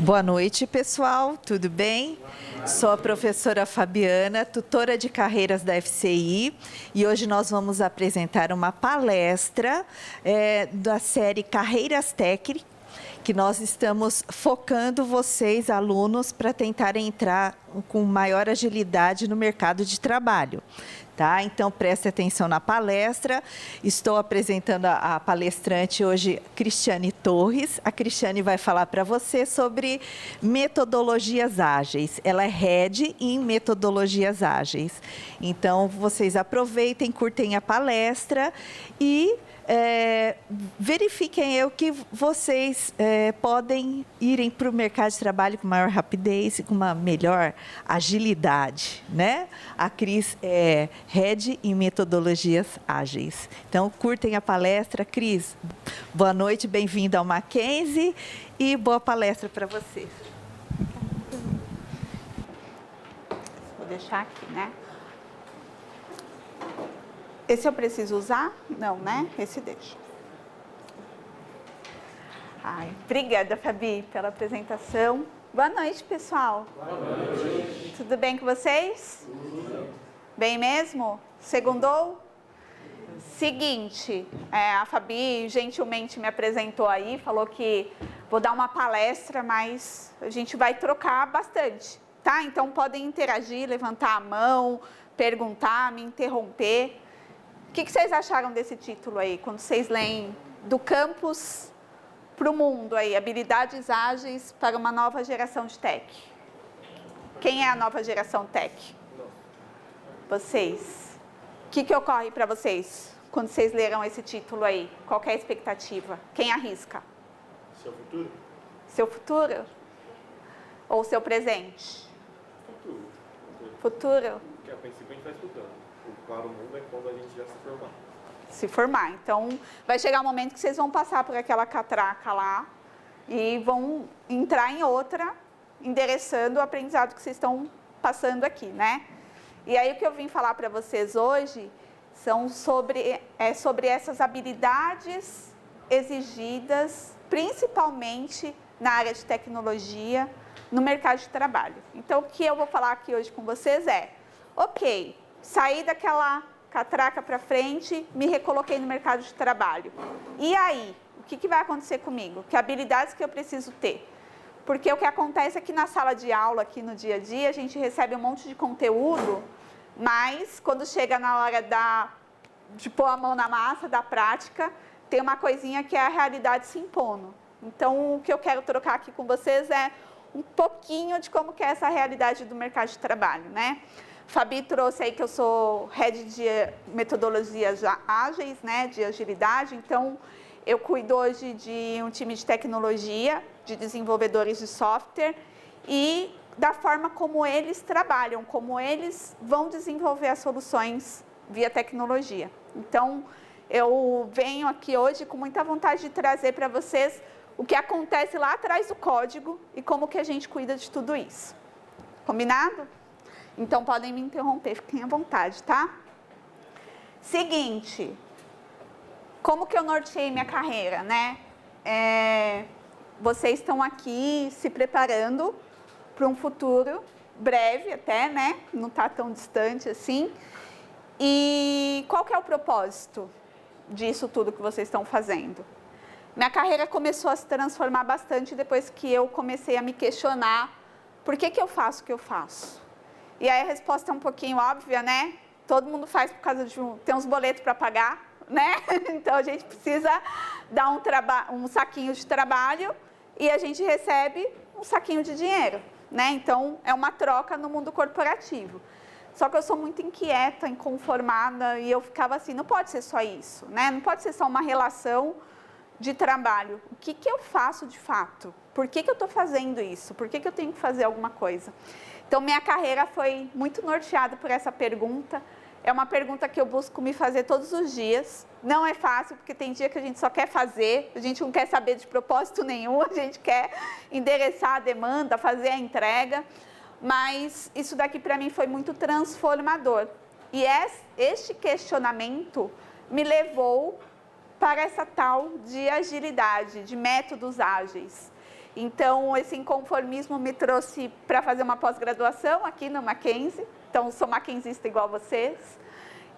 Boa noite, pessoal. Tudo bem? Sou a professora Fabiana, tutora de carreiras da FCI, e hoje nós vamos apresentar uma palestra da série Carreiras Tech, que nós estamos focando vocês, alunos, para tentarem entrar com maior agilidade no mercado de trabalho. Tá? Então, preste atenção na palestra. Estou apresentando a palestrante hoje, Cristiane Torres. A Cristiane vai falar para você sobre metodologias ágeis. Ela é Head em metodologias ágeis. Então, vocês aproveitem, curtem a palestra e verifiquem o que vocês podem irem para o mercado de trabalho com maior rapidez e com uma melhor agilidade, né? A Cris é Head em metodologias ágeis. Então, curtem a palestra. Cris, boa noite, bem-vinda ao Mackenzie e boa palestra para vocês. Vou deixar aqui, né? Esse eu preciso usar? Não, né? Esse deixa. Obrigada, Fabi, pela apresentação. Boa noite, pessoal. Boa noite. Tudo bem com vocês? Bem mesmo? Segundou? Seguinte, a Fabi gentilmente me apresentou aí, falou que vou dar uma palestra, mas a gente vai trocar bastante, tá? Então, podem interagir, levantar a mão, perguntar, me interromper. O que vocês acharam desse título aí, quando vocês leem do campus para o mundo aí, habilidades ágeis para uma nova geração de tech? Quem é a nova geração tech? Vocês. O que ocorre para vocês quando vocês leram esse título aí? Qual que é a expectativa? Quem arrisca? Seu futuro? Seu futuro? Ou seu presente? Futuro. Futuro? Porque a princípio a gente vai estudando. O claro mundo é quando a gente já se formar. Se formar. Então, vai chegar um momento que vocês vão passar por aquela catraca lá e vão entrar em outra, endereçando o aprendizado que vocês estão passando aqui, né? E aí, o que eu vim falar para vocês hoje são sobre essas habilidades exigidas, principalmente na área de tecnologia, no mercado de trabalho. Então, o que eu vou falar aqui hoje com vocês ok, saí daquela catraca para frente, me recoloquei no mercado de trabalho. E aí, o que vai acontecer comigo? Que habilidades que eu preciso ter? Porque o que acontece é que na sala de aula, aqui no dia a dia, a gente recebe um monte de conteúdo, mas quando chega na hora de pôr a mão na massa, da prática, tem uma coisinha que é a realidade se impondo. Então, o que eu quero trocar aqui com vocês é um pouquinho de como que é essa realidade do mercado de trabalho, né? Fabi trouxe aí que eu sou Head de metodologias ágeis, né, de agilidade, então eu cuido hoje de um time de tecnologia, de desenvolvedores de software e da forma como eles trabalham, como eles vão desenvolver as soluções via tecnologia. Então, eu venho aqui hoje com muita vontade de trazer para vocês o que acontece lá atrás do código e como que a gente cuida de tudo isso. Combinado? Então, podem me interromper, fiquem à vontade, tá? Seguinte, como que eu norteei minha carreira, né? Vocês estão aqui se preparando para um futuro breve até, né? Não está tão distante assim. E qual que é o propósito disso tudo que vocês estão fazendo? Minha carreira começou a se transformar bastante depois que eu comecei a me questionar por que eu faço o que eu faço. E aí a resposta é um pouquinho óbvia, né? Todo mundo faz por causa de ter uns boletos para pagar, né? Então, a gente precisa dar um saquinho de trabalho e a gente recebe um saquinho de dinheiro, né? Então, é uma troca no mundo corporativo. Só que eu sou muito inquieta, inconformada e eu ficava assim, não pode ser só isso, né? Não pode ser só uma relação de trabalho. O que eu faço de fato? Por que eu estou fazendo isso? Por que eu tenho que fazer alguma coisa? Então, minha carreira foi muito norteada por essa pergunta. É uma pergunta que eu busco me fazer todos os dias. Não é fácil, porque tem dia que a gente só quer fazer, a gente não quer saber de propósito nenhum, a gente quer endereçar a demanda, fazer a entrega. Mas isso daqui, para mim, foi muito transformador. E este questionamento me levou para essa tal de agilidade, de métodos ágeis. Então, esse inconformismo me trouxe para fazer uma pós-graduação aqui no Mackenzie. Então, sou mackenzista igual vocês.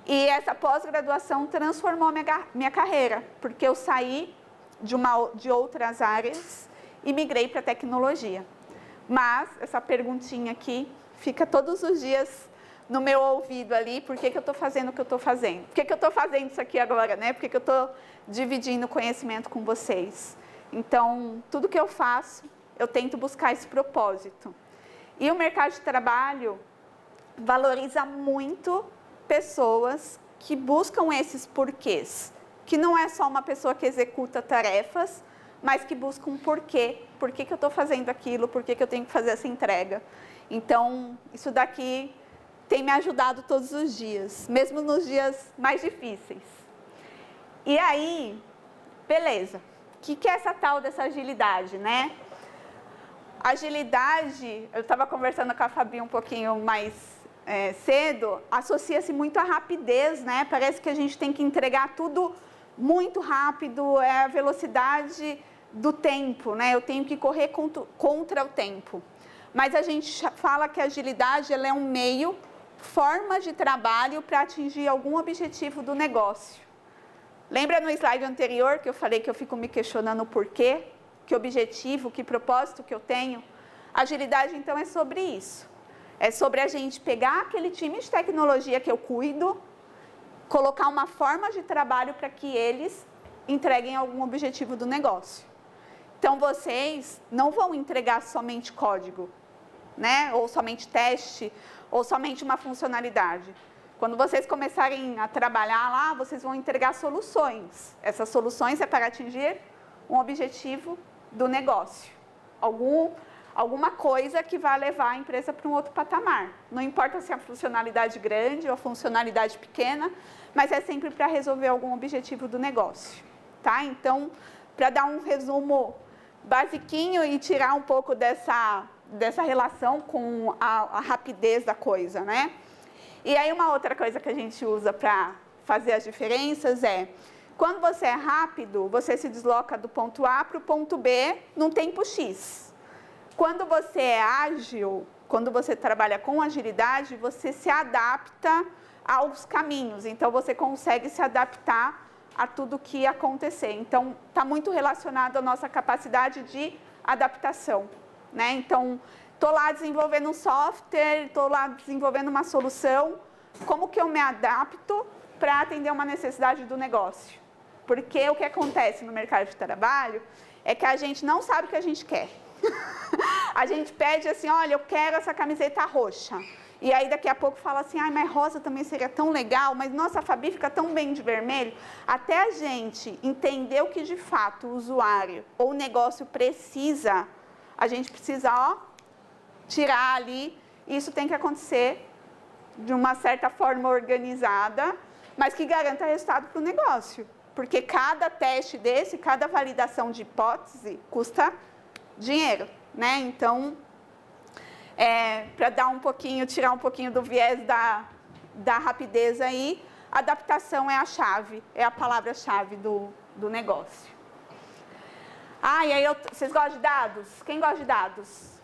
E essa pós-graduação transformou minha carreira, porque eu saí de outras áreas e migrei para tecnologia. Mas essa perguntinha aqui fica todos os dias no meu ouvido ali, por que eu estou fazendo o que eu estou fazendo? Por que eu estou fazendo isso aqui agora, né? Por que eu estou dividindo conhecimento com vocês? Então, tudo que eu faço, eu tento buscar esse propósito. E o mercado de trabalho valoriza muito pessoas que buscam esses porquês, que não é só uma pessoa que executa tarefas, mas que busca um porquê. Por que eu estou fazendo aquilo? Por que eu tenho que fazer essa entrega? Então, isso daqui tem me ajudado todos os dias, mesmo nos dias mais difíceis. E aí, beleza. O que é essa tal dessa agilidade, né? Agilidade, eu estava conversando com a Fabi um pouquinho mais cedo, associa-se muito à rapidez, né? Parece que a gente tem que entregar tudo muito rápido, é a velocidade do tempo, né? Eu tenho que correr contra o tempo. Mas a gente fala que a agilidade ela é um meio, forma de trabalho para atingir algum objetivo do negócio. Lembra no slide anterior que eu falei que eu fico me questionando o porquê, que objetivo, que propósito que eu tenho? Agilidade, então, é sobre isso. É sobre a gente pegar aquele time de tecnologia que eu cuido, colocar uma forma de trabalho para que eles entreguem algum objetivo do negócio. Então, vocês não vão entregar somente código, né? Ou somente teste, ou somente uma funcionalidade. Quando vocês começarem a trabalhar lá, vocês vão entregar soluções. Essas soluções é para atingir um objetivo do negócio. Alguma coisa que vai levar a empresa para um outro patamar. Não importa se é a funcionalidade grande ou a funcionalidade pequena, mas é sempre para resolver algum objetivo do negócio. Tá? Então, para dar um resumo basiquinho e tirar um pouco dessa relação com a rapidez da coisa, né? E aí uma outra coisa que a gente usa para fazer as diferenças é, quando você é rápido, você se desloca do ponto A para o ponto B num tempo X. Quando você é ágil, quando você trabalha com agilidade, você se adapta aos caminhos. Então, você consegue se adaptar a tudo que acontecer. Então, está muito relacionado à nossa capacidade de adaptação, né? Então, estou lá desenvolvendo um software, estou lá desenvolvendo uma solução. Como que eu me adapto para atender uma necessidade do negócio? Porque o que acontece no mercado de trabalho é que a gente não sabe o que a gente quer. A gente pede assim, olha, eu quero essa camiseta roxa. E aí daqui a pouco fala assim, mas rosa também seria tão legal, mas nossa, a Fabi fica tão bem de vermelho. Até a gente entender o que de fato o usuário ou o negócio precisa, a gente precisa tirar ali. Isso tem que acontecer de uma certa forma organizada, mas que garanta resultado para o negócio. Porque cada teste desse, cada validação de hipótese custa dinheiro, né? Então, para dar tirar um pouquinho do viés da rapidez aí, adaptação é a chave, é a palavra-chave do negócio. E aí, vocês gostam de dados? Quem gosta de dados?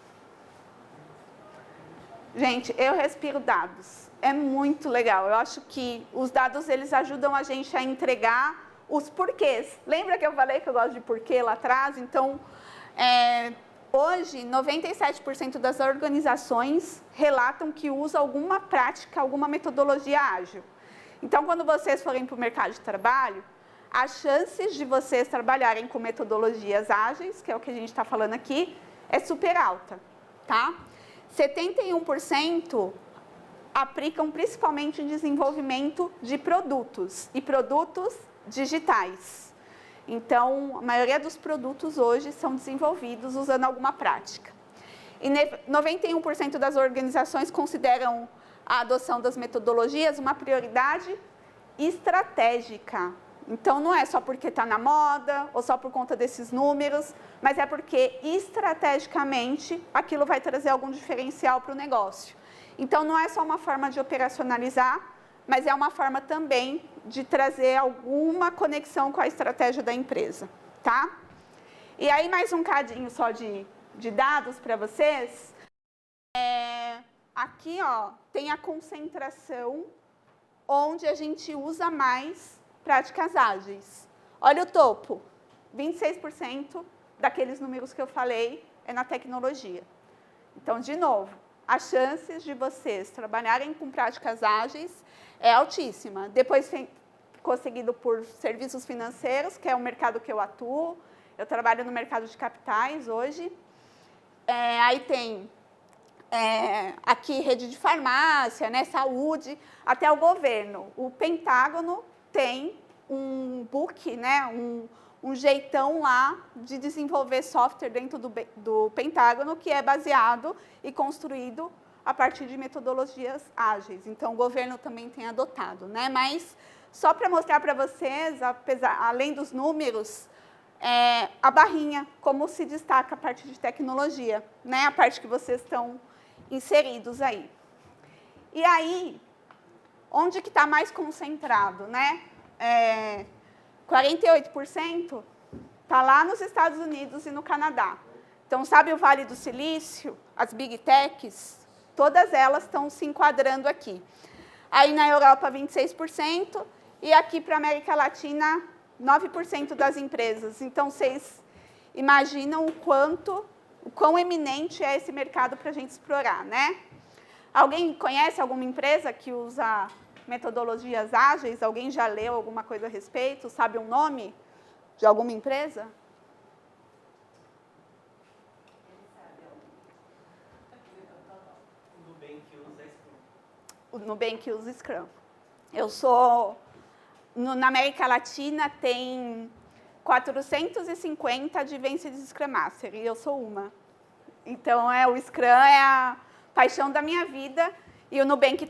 Gente, eu respiro dados. É muito legal. Eu acho que os dados, eles ajudam a gente a entregar os porquês. Lembra que eu falei que eu gosto de porquê lá atrás? Então, hoje, 97% das organizações relatam que usam alguma prática, alguma metodologia ágil. Então, quando vocês forem para o mercado de trabalho, as chances de vocês trabalharem com metodologias ágeis, que é o que a gente está falando aqui, é super alta, tá? 71% aplicam principalmente em desenvolvimento de produtos e produtos digitais. Então, a maioria dos produtos hoje são desenvolvidos usando alguma prática. E 91% das organizações consideram a adoção das metodologias uma prioridade estratégica. Então, não é só porque está na moda ou só por conta desses números, mas é porque estrategicamente aquilo vai trazer algum diferencial para o negócio. Então, não é só uma forma de operacionalizar, mas é uma forma também de trazer alguma conexão com a estratégia da empresa, tá? E aí, mais um cadinho só de dados para vocês. Aqui, ó, tem a concentração onde a gente usa mais práticas ágeis. Olha o topo, 26% daqueles números que eu falei é na tecnologia. Então, de novo, as chances de vocês trabalharem com práticas ágeis é altíssima. Depois ficou seguido por serviços financeiros, que é o mercado que eu atuo. Eu trabalho no mercado de capitais hoje. Aí tem aqui rede de farmácia, né, saúde, até o governo. O Pentágono tem um book, né, um jeitão lá de desenvolver software dentro do Pentágono que é baseado e construído a partir de metodologias ágeis. Então, o governo também tem adotado, né? Mas, só para mostrar para vocês, além dos números, a barrinha, como se destaca a parte de tecnologia, né? A parte que vocês estão inseridos aí. E aí, onde que está mais concentrado, né? 48% está lá nos Estados Unidos e no Canadá. Então, sabe o Vale do Silício, as Big Techs? Todas elas estão se enquadrando aqui. Aí, na Europa, 26%, e aqui para a América Latina, 9% das empresas. Então, vocês imaginam o quão eminente é esse mercado para a gente explorar, né? Alguém conhece alguma empresa que usa metodologias ágeis? Alguém já leu alguma coisa a respeito? Sabe o nome de alguma empresa? O Nubank usa Scrum. Na América Latina tem 450 Advanced Scrum Master, e eu sou uma. Então, o Scrum é a paixão da minha vida, e o Nubank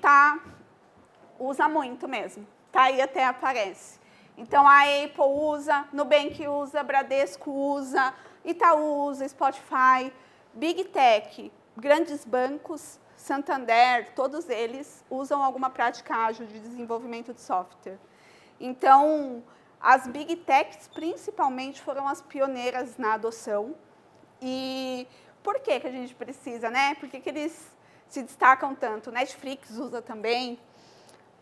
usa muito mesmo. Tá aí até aparece. Então, a Apple usa, Nubank usa, Bradesco usa, Itaú usa, Spotify, Big Tech, grandes bancos, Santander, todos eles usam alguma prática ágil de desenvolvimento de software. Então, as Big Techs, principalmente, foram as pioneiras na adoção. E por que a gente precisa, né? Por que eles se destacam tanto? Netflix usa também,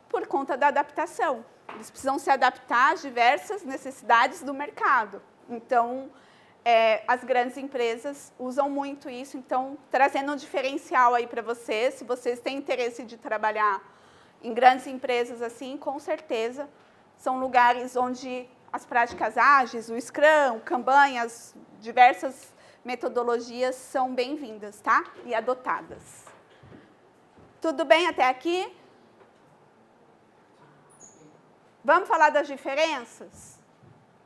por conta da adaptação. Eles precisam se adaptar às diversas necessidades do mercado. Então, as grandes empresas usam muito isso. Então, trazendo um diferencial aí para vocês, se vocês têm interesse de trabalhar em grandes empresas assim, com certeza, são lugares onde as práticas ágeis, o Scrum, o Kanban, as diversas metodologias são bem-vindas, tá? E adotadas. Tudo bem até aqui? Vamos falar das diferenças?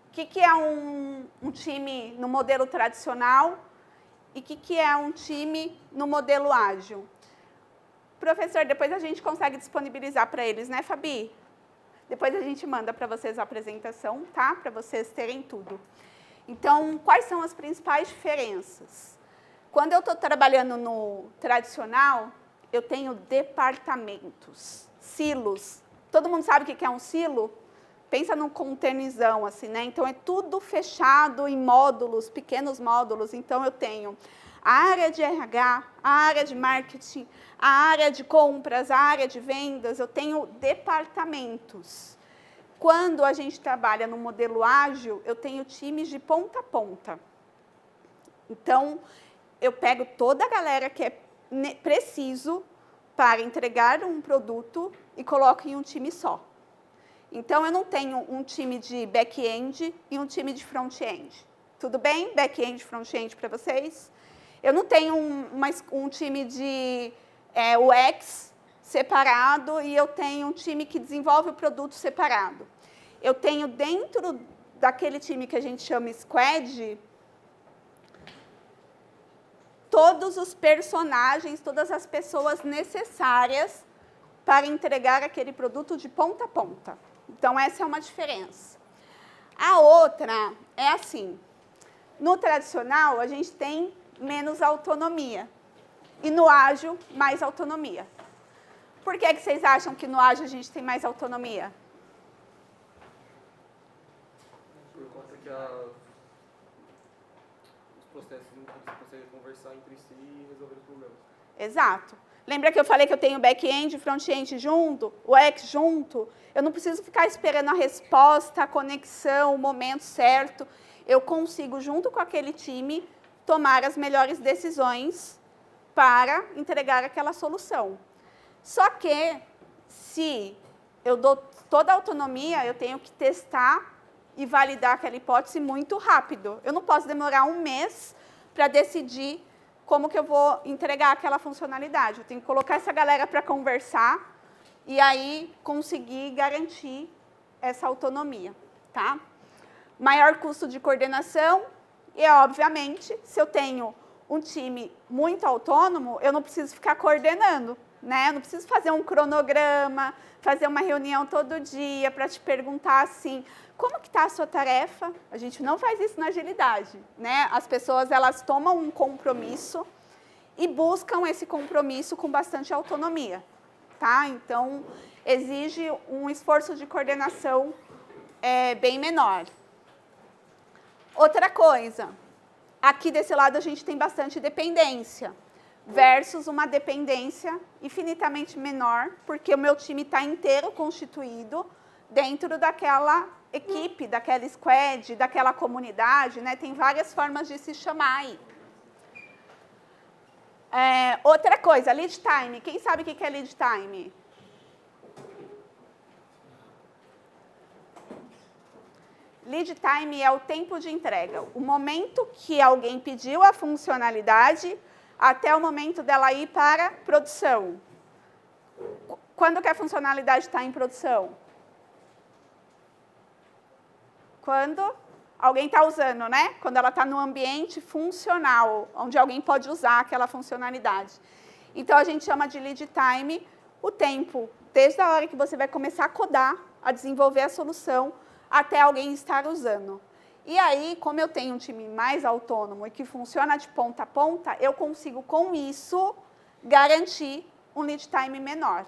O que é um time no modelo tradicional e o que é um time no modelo ágil? Professor, depois a gente consegue disponibilizar para eles, né, Fabi? Depois a gente manda para vocês a apresentação, tá? Para vocês terem tudo. Então, quais são as principais diferenças? Quando eu estou trabalhando no tradicional, eu tenho departamentos, silos. Todo mundo sabe o que é um silo? Pensa num containerzão, assim, né? Então, é tudo fechado em módulos, pequenos módulos. Então, eu tenho a área de RH, a área de marketing, a área de compras, a área de vendas. Eu tenho departamentos. Quando a gente trabalha no modelo ágil, eu tenho times de ponta a ponta. Então, eu pego toda a galera que é preciso para entregar um produto e coloco em um time só. Então, eu não tenho um time de back-end e um time de front-end. Tudo bem? Back-end e front-end para vocês? Eu não tenho um time de UX separado e eu tenho um time que desenvolve o produto separado. Eu tenho dentro daquele time que a gente chama squad, todos os personagens, todas as pessoas necessárias para entregar aquele produto de ponta a ponta. Então, essa é uma diferença. A outra é assim, no tradicional, a gente tem menos autonomia e no ágil, mais autonomia. Por que vocês acham que no ágil a gente tem mais autonomia? Por conta que processos em que você consegue conversar entre si e resolver os problemas. Exato. Lembra que eu falei que eu tenho back-end e front-end junto, o UX junto? Eu não preciso ficar esperando a resposta, a conexão, o momento certo. Eu consigo, junto com aquele time, tomar as melhores decisões para entregar aquela solução. Só que, se eu dou toda a autonomia, eu tenho que testar e validar aquela hipótese muito rápido. Eu não posso demorar um mês para decidir como que eu vou entregar aquela funcionalidade. Eu tenho que colocar essa galera para conversar e aí conseguir garantir essa autonomia, tá? Maior custo de coordenação e, obviamente, se eu tenho um time muito autônomo, eu não preciso ficar coordenando, né? Eu não preciso fazer um cronograma, fazer uma reunião todo dia para te perguntar assim, como que está a sua tarefa? A gente não faz isso na agilidade, né? As pessoas, elas tomam um compromisso e buscam esse compromisso com bastante autonomia, tá? Então, exige um esforço de coordenação bem menor. Outra coisa, aqui desse lado a gente tem bastante dependência, versus uma dependência infinitamente menor, porque o meu time está inteiro constituído dentro daquela equipe, daquela squad, daquela comunidade, né? Tem várias formas de se chamar aí. Outra coisa, lead time. Quem sabe o que é lead time? Lead time é o tempo de entrega. O momento que alguém pediu a funcionalidade até o momento dela ir para produção. Quando que a funcionalidade está em produção? Quando alguém está usando, né? Quando ela está no ambiente funcional, onde alguém pode usar aquela funcionalidade. Então, a gente chama de lead time o tempo, desde a hora que você vai começar a codar, a desenvolver a solução, até alguém estar usando. E aí, como eu tenho um time mais autônomo e que funciona de ponta a ponta, eu consigo, com isso, garantir um lead time menor.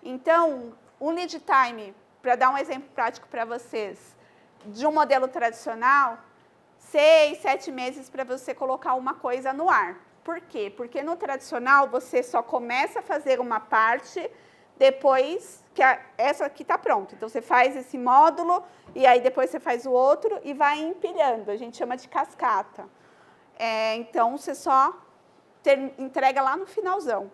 Então, um lead time, para dar um exemplo prático para vocês, de um modelo tradicional, 6, 7 meses para você colocar uma coisa no ar. Por quê? Porque no tradicional, você só começa a fazer uma parte depois que essa aqui está pronta. Então, você faz esse módulo e aí depois você faz o outro e vai empilhando. A gente chama de cascata. Então, você só entrega lá no finalzão.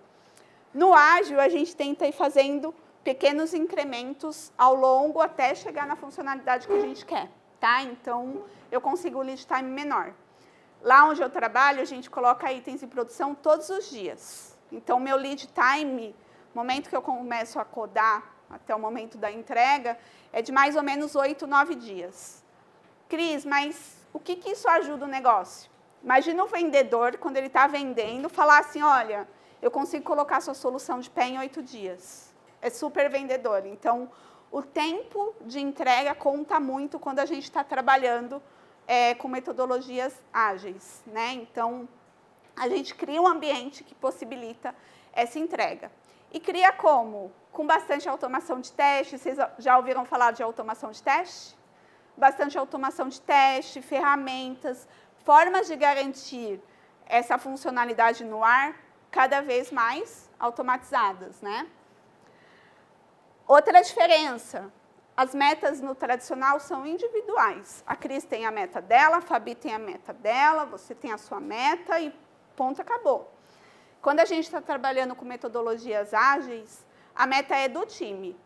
No ágil, a gente tenta ir fazendo pequenos incrementos ao longo até chegar na funcionalidade que a gente quer, tá? Então, eu consigo um lead time menor. Lá onde eu trabalho, a gente coloca itens em produção todos os dias. Então, meu lead time, momento que eu começo a codar até o momento da entrega, é de mais ou menos 8, 9 dias. Cris, mas o que isso ajuda o negócio? Imagina o vendedor, quando ele está vendendo, falar assim, olha, eu consigo colocar sua solução de pé em 8 dias. É super vendedor. Então, o tempo de entrega conta muito quando a gente está trabalhando com metodologias ágeis, né? Então, a gente cria um ambiente que possibilita essa entrega. E cria como? Com bastante automação de teste. Vocês já ouviram falar de automação de teste? Bastante automação de teste, ferramentas, formas de garantir essa funcionalidade no ar cada vez mais automatizadas, né? Outra diferença, as metas no tradicional são individuais. A Cris tem a meta dela, a Fabi tem a meta dela, você tem a sua meta e ponto, acabou. Quando a gente está trabalhando com metodologias ágeis, a meta é do time.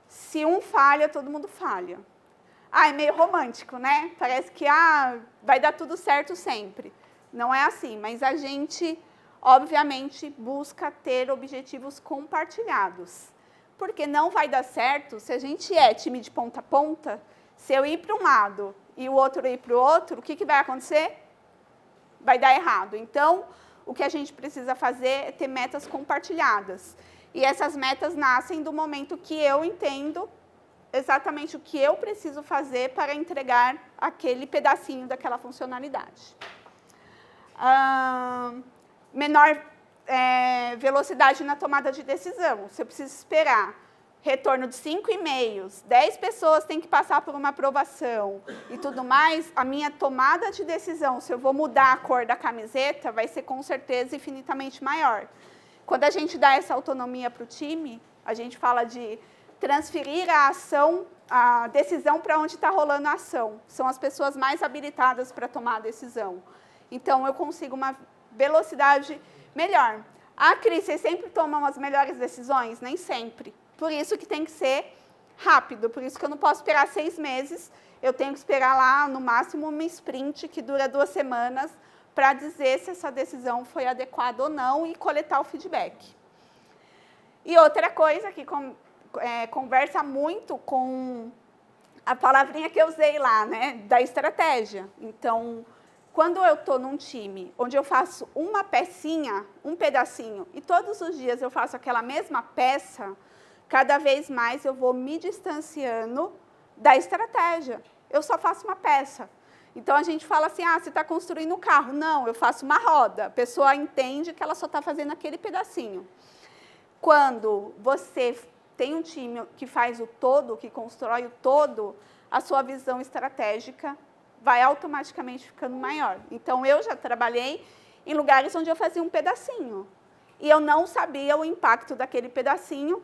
Se um falha, todo mundo falha. É meio romântico, né? Parece que vai dar tudo certo sempre. Não é assim, mas a gente, obviamente, busca ter objetivos compartilhados. Porque não vai dar certo se a gente é time de ponta a ponta, se eu ir para um lado e o outro ir para o outro, o que vai acontecer? Vai dar errado. Então, o que a gente precisa fazer é ter metas compartilhadas. E essas metas nascem do momento que eu entendo exatamente o que eu preciso fazer para entregar aquele pedacinho daquela funcionalidade. Menor velocidade na tomada de decisão. Você precisa esperar retorno de 5 e-mails, 10 pessoas têm que passar por uma aprovação e tudo mais, a minha tomada de decisão, se eu vou mudar a cor da camiseta, vai ser com certeza infinitamente maior. Quando a gente dá essa autonomia para o time, a gente fala de transferir a ação, a decisão para onde está rolando a ação. São as pessoas mais habilitadas para tomar a decisão. Então, eu consigo uma velocidade melhor. Cris, vocês sempre tomam as melhores decisões? Nem sempre. Por isso que tem que ser rápido, por isso que eu não posso esperar 6 meses, eu tenho que esperar lá, no máximo, uma sprint que dura 2 semanas para dizer se essa decisão foi adequada ou não e coletar o feedback. E outra coisa que conversa muito com a palavrinha que eu usei lá, né, da estratégia. Então, quando eu estou num time onde eu faço uma pecinha, um pedacinho, e todos os dias eu faço aquela mesma peça, cada vez mais eu vou me distanciando da estratégia. Eu só faço uma peça. Então, a gente fala assim, você está construindo um carro. Não, eu faço uma roda. A pessoa entende que ela só está fazendo aquele pedacinho. Quando você tem um time que faz o todo, que constrói o todo, a sua visão estratégica vai automaticamente ficando maior. Então, eu já trabalhei em lugares onde eu fazia um pedacinho. E eu não sabia o impacto daquele pedacinho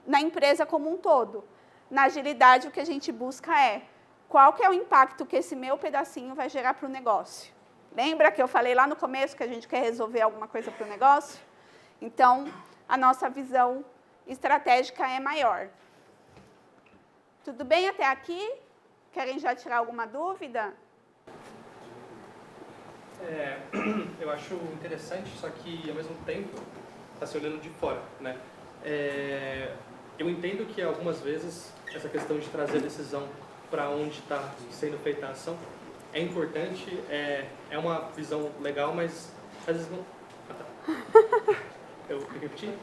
na empresa como um todo. Na agilidade, o que a gente busca é qual que é o impacto que esse meu pedacinho vai gerar para o negócio. Lembra que eu falei lá no começo que a gente quer resolver alguma coisa para o negócio? Então, a nossa visão estratégica é maior. Tudo bem até aqui? Querem já tirar alguma dúvida? Eu acho interessante, só que, ao mesmo tempo, está se olhando de fora, né? Eu entendo que, algumas vezes, essa questão de trazer a decisão para onde está sendo feita a ação é importante, é uma visão legal, mas às vezes não... Eu repeti?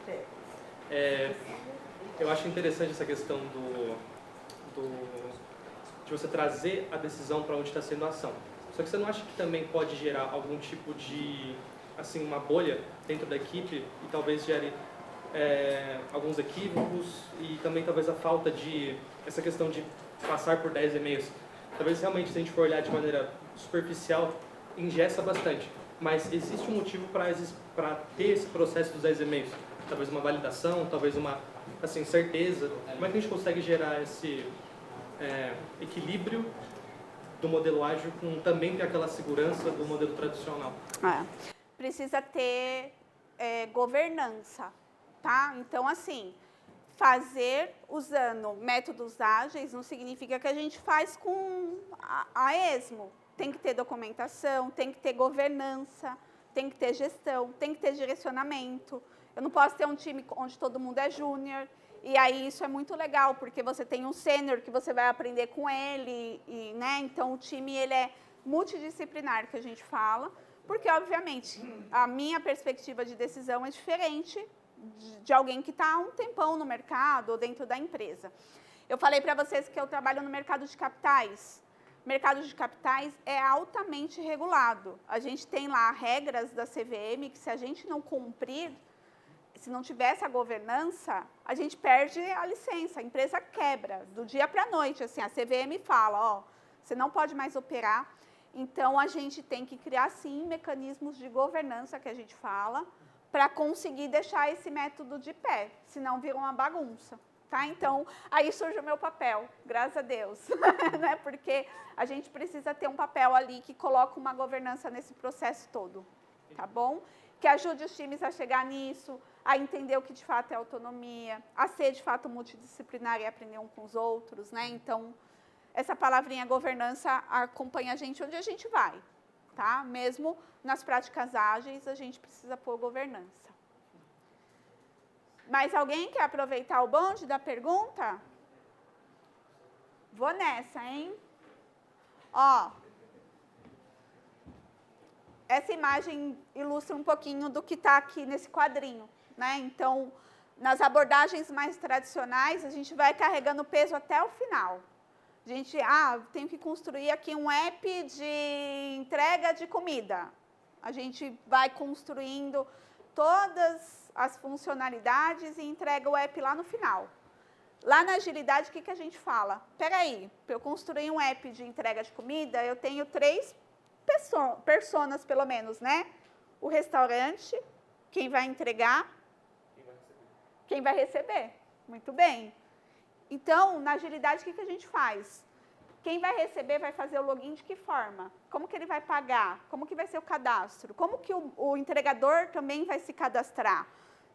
Eu acho interessante essa questão de você trazer a decisão para onde está sendo a ação. Só que você não acha que também pode gerar algum tipo de, assim, uma bolha dentro da equipe e talvez gere alguns equívocos e também talvez a falta de, essa questão de passar por 10 e-mails. Talvez realmente, se a gente for olhar de maneira superficial, engessa bastante. Mas existe um motivo para ter esse processo dos 10 e-mails? Talvez uma validação, talvez uma, assim, certeza. Como é que a gente consegue gerar esse equilíbrio do modelo ágil com também ter aquela segurança do modelo tradicional? Precisa ter governança, tá? Então, assim, fazer usando métodos ágeis não significa que a gente faz com a esmo. Tem que ter documentação, tem que ter governança, tem que ter gestão, tem que ter direcionamento. Eu não posso ter um time onde todo mundo é júnior, e aí isso é muito legal, porque você tem um sênior que você vai aprender com ele, né? Então, o time ele é multidisciplinar, que a gente fala, porque, obviamente, a minha perspectiva de decisão é diferente de alguém que está há um tempão no mercado ou dentro da empresa. Eu falei para vocês que eu trabalho no mercado de capitais. O mercado de capitais é altamente regulado. A gente tem lá regras da CVM que, se a gente não cumprir, se não tiver essa governança, a gente perde a licença, a empresa quebra do dia para a noite. Assim, a CVM fala, você não pode mais operar. Então, a gente tem que criar, sim, mecanismos de governança, que a gente fala, para conseguir deixar esse método de pé, senão vira uma bagunça. Tá? Então, aí surge o meu papel, graças a Deus, né? Porque a gente precisa ter um papel ali que coloca uma governança nesse processo todo, tá bom? Que ajude os times a chegar nisso, a entender o que de fato é autonomia, a ser de fato multidisciplinar e aprender um com os outros, né? Então, essa palavrinha governança acompanha a gente onde a gente vai, tá? Mesmo nas práticas ágeis, a gente precisa pôr governança. Mas alguém quer aproveitar o bonde da pergunta? Vou nessa, hein? Essa imagem ilustra um pouquinho do que está aqui nesse quadrinho, né? Então, nas abordagens mais tradicionais, a gente vai carregando o peso até o final. A gente, tenho que construir aqui um app de entrega de comida. A gente vai construindo todas as funcionalidades e entrega o app lá no final. Lá na agilidade, o que a gente fala? Peraí, para eu construir um app de entrega de comida, eu tenho 3 personas, pelo menos, né? O restaurante, quem vai entregar, quem vai receber. Muito bem. Então, na agilidade, o que a gente faz? Quem vai receber vai fazer o login de que forma? Como que ele vai pagar? Como que vai ser o cadastro? Como que o entregador também vai se cadastrar?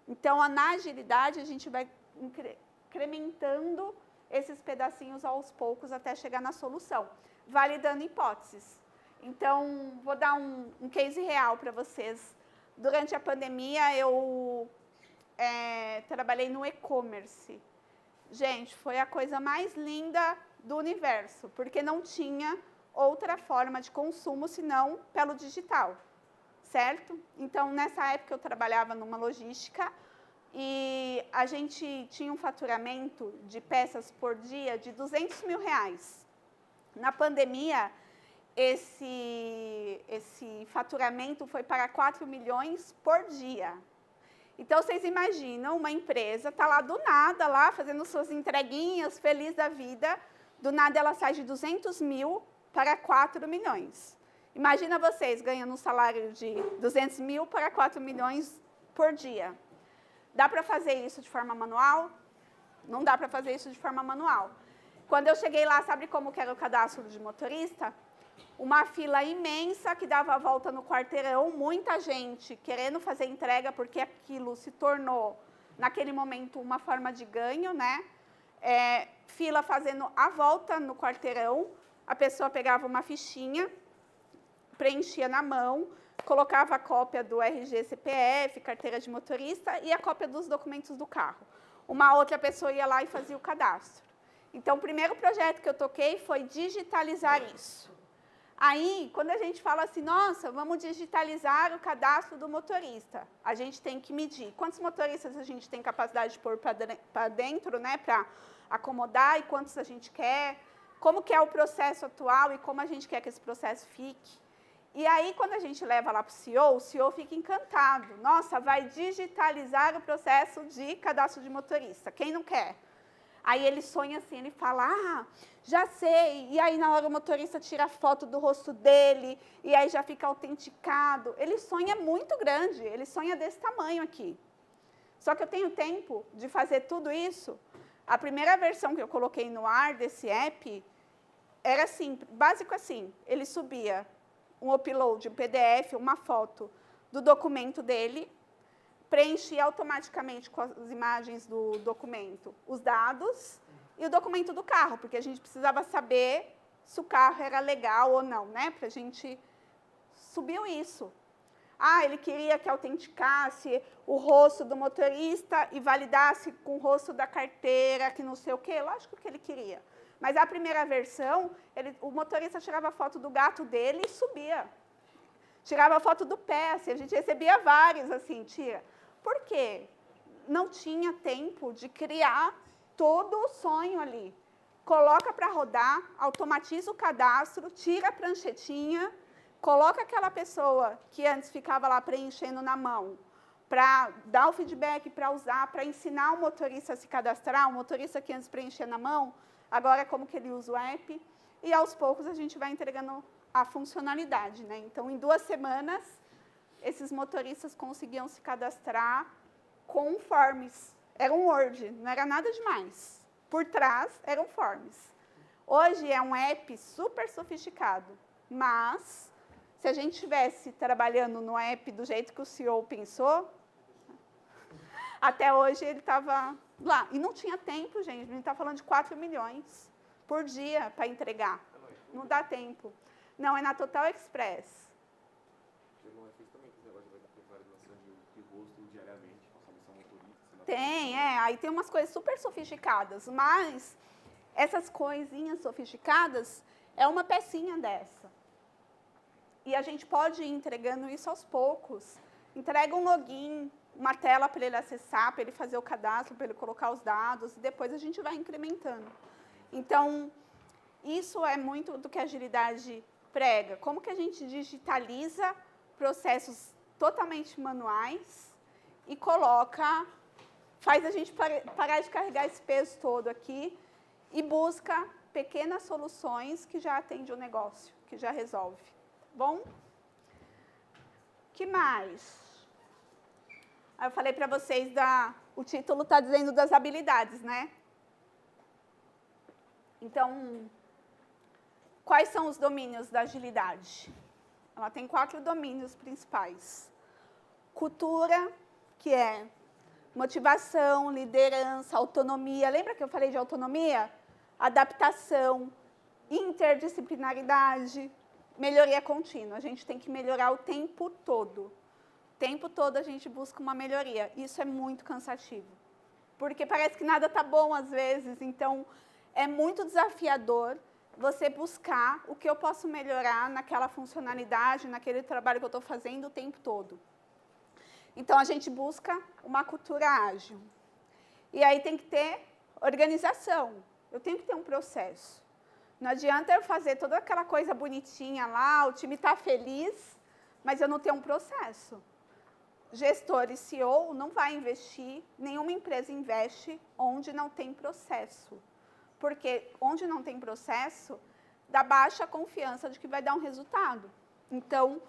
Então, na agilidade, a gente vai incrementando esses pedacinhos aos poucos até chegar na solução, validando hipóteses. Então, vou dar um case real para vocês. Durante a pandemia, eu trabalhei no e-commerce. Gente, foi a coisa mais linda do universo, porque não tinha outra forma de consumo senão pelo digital, certo? Então, nessa época, eu trabalhava numa logística e a gente tinha um faturamento de peças por dia de R$200 mil. Na pandemia, esse faturamento foi para 4 milhões por dia. Então, vocês imaginam, uma empresa está lá do nada, lá fazendo suas entreguinhas, feliz da vida, do nada ela sai de 200 mil para 4 milhões. Imagina vocês ganhando um salário de 200 mil para 4 milhões por dia. Dá para fazer isso de forma manual? Não dá para fazer isso de forma manual. Quando eu cheguei lá, sabe como que era o cadastro de motorista? Uma fila imensa que dava a volta no quarteirão, muita gente querendo fazer entrega, porque aquilo se tornou, naquele momento, uma forma de ganho, né? Fila fazendo a volta no quarteirão, a pessoa pegava uma fichinha, preenchia na mão, colocava a cópia do RG, CPF, carteira de motorista e a cópia dos documentos do carro. Uma outra pessoa ia lá e fazia o cadastro. Então, o primeiro projeto que eu toquei foi digitalizar isso. Aí, quando a gente fala assim, nossa, vamos digitalizar o cadastro do motorista, a gente tem que medir quantos motoristas a gente tem capacidade de pôr para dentro, né, para acomodar e quantos a gente quer, como que é o processo atual e como a gente quer que esse processo fique. E aí, quando a gente leva lá para o CEO fica encantado. Nossa, vai digitalizar o processo de cadastro de motorista. Quem não quer? Aí ele sonha assim, ele fala, já sei. E aí, na hora, o motorista tira a foto do rosto dele, e aí já fica autenticado. Ele sonha muito grande, ele sonha desse tamanho aqui. Só que eu tenho tempo de fazer tudo isso. A primeira versão que eu coloquei no ar desse app era assim, básico assim, ele subia um upload, um PDF, uma foto do documento dele, preenchia automaticamente com as imagens do documento os dados e o documento do carro, porque a gente precisava saber se o carro era legal ou não, né? Para a gente subiu isso. Ele queria que autenticasse o rosto do motorista e validasse com o rosto da carteira, que não sei o quê. Lógico que ele queria. Mas a primeira versão, o motorista tirava a foto do gato dele e subia. Tirava a foto do pé, assim, a gente recebia vários, assim, tira. Por quê? Não tinha tempo de criar todo o sonho ali. Coloca para rodar, automatiza o cadastro, tira a pranchetinha, coloca aquela pessoa que antes ficava lá preenchendo na mão, para dar o feedback, para usar, para ensinar o motorista a se cadastrar, o motorista que antes preenchia na mão, agora como que ele usa o app, e aos poucos a gente vai entregando a funcionalidade, né? Então, em 2 semanas, esses motoristas conseguiam se cadastrar com forms. Era um Word, não era nada demais. Por trás, eram forms. Hoje é um app super sofisticado, mas se a gente estivesse trabalhando no app do jeito que o CEO pensou, até hoje ele estava lá. E não tinha tempo, gente. A gente está falando de 4 milhões por dia para entregar. Não dá tempo. Não, é na Total Express. Tem, aí tem umas coisas super sofisticadas, mas essas coisinhas sofisticadas é uma pecinha dessa. E a gente pode ir entregando isso aos poucos. Entrega um login, uma tela para ele acessar, para ele fazer o cadastro, para ele colocar os dados, e depois a gente vai incrementando. Então, isso é muito do que a agilidade prega. Como que a gente digitaliza processos totalmente manuais e coloca faz a gente parar de carregar esse peso todo aqui e busca pequenas soluções que já atendem o negócio, que já resolve. Bom? Que mais? Eu falei para vocês, o título está dizendo das habilidades, né? Então, quais são os domínios da agilidade? Ela tem 4 domínios principais. Cultura, que é motivação, liderança, autonomia. Lembra que eu falei de autonomia? Adaptação, interdisciplinaridade, melhoria contínua. A gente tem que melhorar o tempo todo. O tempo todo a gente busca uma melhoria. Isso é muito cansativo. Porque parece que nada está bom às vezes. Então, é muito desafiador você buscar o que eu posso melhorar naquela funcionalidade, naquele trabalho que eu estou fazendo o tempo todo. Então, a gente busca uma cultura ágil. E aí tem que ter organização. Eu tenho que ter um processo. Não adianta eu fazer toda aquela coisa bonitinha lá, o time está feliz, mas eu não tenho um processo. Gestor e CEO não vai investir, nenhuma empresa investe onde não tem processo. Porque onde não tem processo, dá baixa confiança de que vai dar um resultado. Então,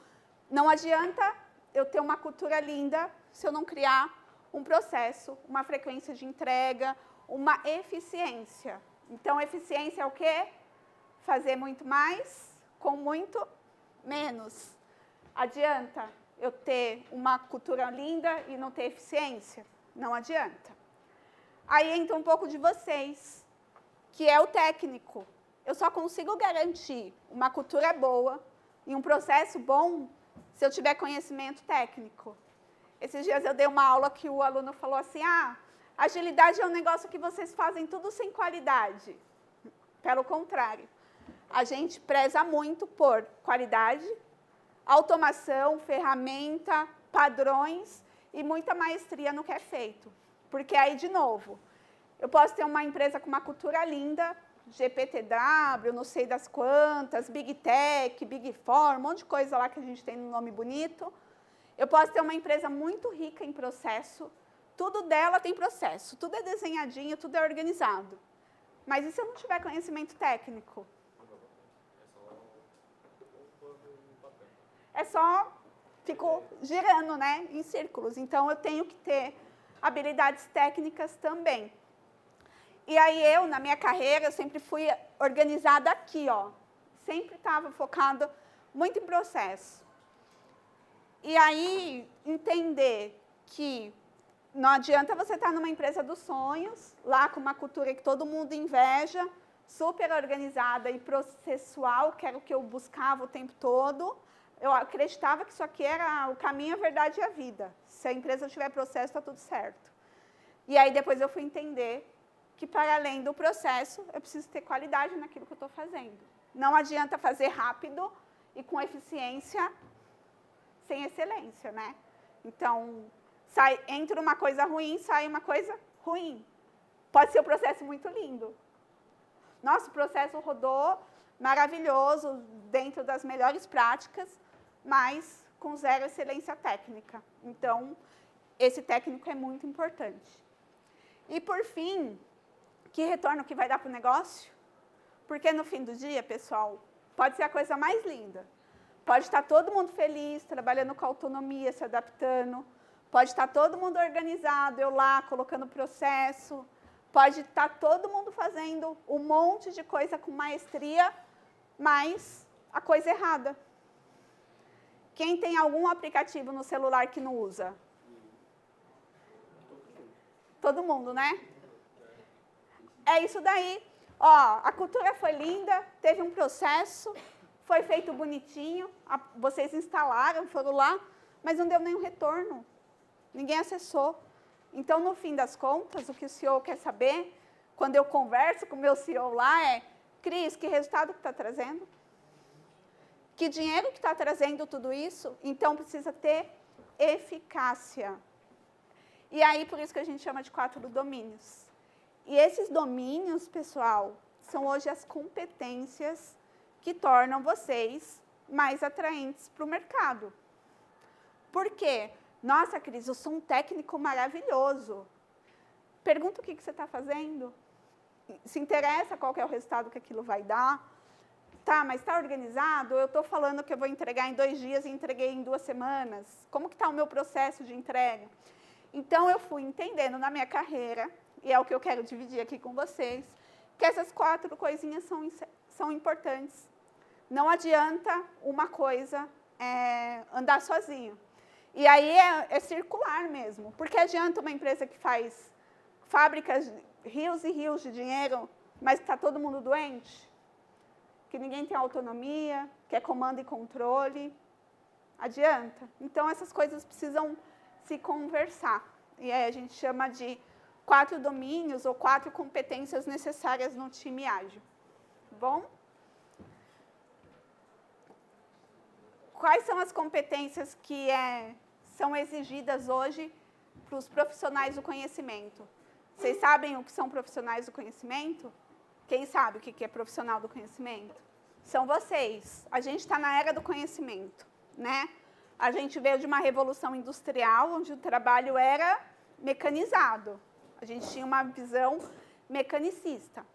não adianta eu ter uma cultura linda se eu não criar um processo, uma frequência de entrega, uma eficiência. Então, eficiência é o quê? Fazer muito mais com muito menos. Adianta eu ter uma cultura linda e não ter eficiência? Não adianta. Aí entra um pouco de vocês, que é o técnico. Eu só consigo garantir uma cultura boa e um processo bom se eu tiver conhecimento técnico. Esses dias eu dei uma aula que o aluno falou assim, agilidade é um negócio que vocês fazem tudo sem qualidade. Pelo contrário, a gente preza muito por qualidade, automação, ferramenta, padrões e muita maestria no que é feito. Porque aí, de novo, eu posso ter uma empresa com uma cultura linda, GPTW, não sei das quantas, Big Tech, Big Four, um monte de coisa lá que a gente tem no nome bonito. Eu posso ter uma empresa muito rica em processo, tudo dela tem processo, tudo é desenhadinho, tudo é organizado. Mas e se eu não tiver conhecimento técnico? É só, fico girando, né, em círculos. Então, eu tenho que ter habilidades técnicas também. E aí, na minha carreira, eu sempre fui organizada aqui, ó. Sempre estava focada muito em processo. E aí, entender que não adianta você estar numa empresa dos sonhos, lá com uma cultura que todo mundo inveja, super organizada e processual, que era o que eu buscava o tempo todo. Eu acreditava que isso aqui era o caminho, a verdade e a vida. Se a empresa tiver processo, está tudo certo. E aí, depois eu fui entender que, para além do processo, eu preciso ter qualidade naquilo que eu estou fazendo. Não adianta fazer rápido e com eficiência, sem excelência, né? Então, entra uma coisa ruim, sai uma coisa ruim. Pode ser um processo muito lindo. Nosso processo rodou maravilhoso, dentro das melhores práticas, mas com zero excelência técnica. Então, esse técnico é muito importante. E, por fim, que retorno que vai dar para o negócio? Porque, no fim do dia, pessoal, pode ser a coisa mais linda. Pode estar todo mundo feliz, trabalhando com autonomia, se adaptando. Pode estar todo mundo organizado, eu lá, colocando processo. Pode estar todo mundo fazendo um monte de coisa com maestria, mas a coisa errada. Quem tem algum aplicativo no celular que não usa? Todo mundo, né? É isso daí. Ó, a cultura foi linda, teve um processo, foi feito bonitinho, vocês instalaram, foram lá, mas não deu nenhum retorno. Ninguém acessou. Então, no fim das contas, o que o CEO quer saber, quando eu converso com o meu CEO lá, é: Cris, que resultado que está trazendo? Que dinheiro que está trazendo tudo isso? Então, precisa ter eficácia. E aí, por isso que a gente chama de 4 domínios. E esses domínios, pessoal, são hoje as competências que tornam vocês mais atraentes para o mercado. Por quê? Nossa, Cris, eu sou um técnico maravilhoso. pergunta o que você está fazendo, se interessa qual que é o resultado que aquilo vai dar. Tá, mas está organizado? Eu estou falando que eu vou entregar em 2 dias e entreguei em 2 semanas. Como que está o meu processo de entrega? Então, eu fui entendendo na minha carreira, e é o que eu quero dividir aqui com vocês, que essas 4 coisinhas são importantes. Não adianta uma coisa andar sozinho. E aí é circular mesmo. Porque adianta uma empresa que faz fábricas, rios e rios de dinheiro, mas está todo mundo doente? Que ninguém tem autonomia, que é comando e controle. Adianta? Então, essas coisas precisam se conversar. E aí a gente chama de 4 domínios ou 4 competências necessárias no time ágil. Bom? Quais são as competências que são exigidas hoje para os profissionais do conhecimento? Vocês sabem o que são profissionais do conhecimento? Quem sabe o que é profissional do conhecimento? São vocês. A gente está na era do conhecimento, né? A gente veio de uma revolução industrial, onde o trabalho era mecanizado. A gente tinha uma visão mecanicista.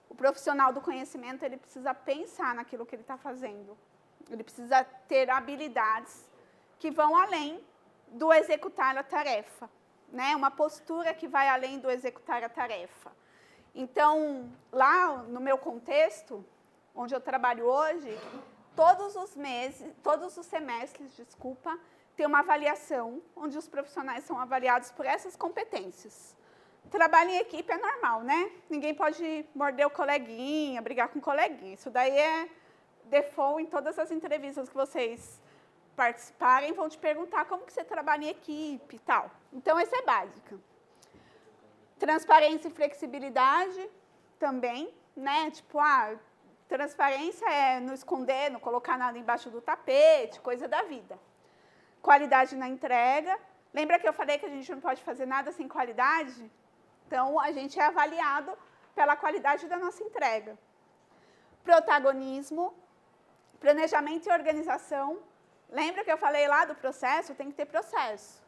O profissional do conhecimento, ele precisa pensar naquilo que ele está fazendo. Ele precisa ter habilidades que vão além do executar a tarefa, né? Uma postura que vai além do executar a tarefa. Então, lá no meu contexto, onde eu trabalho hoje, todos os semestres, tem uma avaliação, onde os profissionais são avaliados por essas competências. Trabalho em equipe é normal, né? Ninguém pode morder o coleguinha, brigar com o coleguinha. Isso daí é default em todas as entrevistas que vocês participarem, vão te perguntar como que você trabalha em equipe e tal. Então, essa é básica. Transparência e flexibilidade também, né? Tipo, transparência é não esconder, não colocar nada embaixo do tapete, coisa da vida. Qualidade na entrega. Lembra que eu falei que a gente não pode fazer nada sem qualidade? Então, a gente é avaliado pela qualidade da nossa entrega. Protagonismo, planejamento e organização. Lembra que eu falei lá do processo? Tem que ter processo.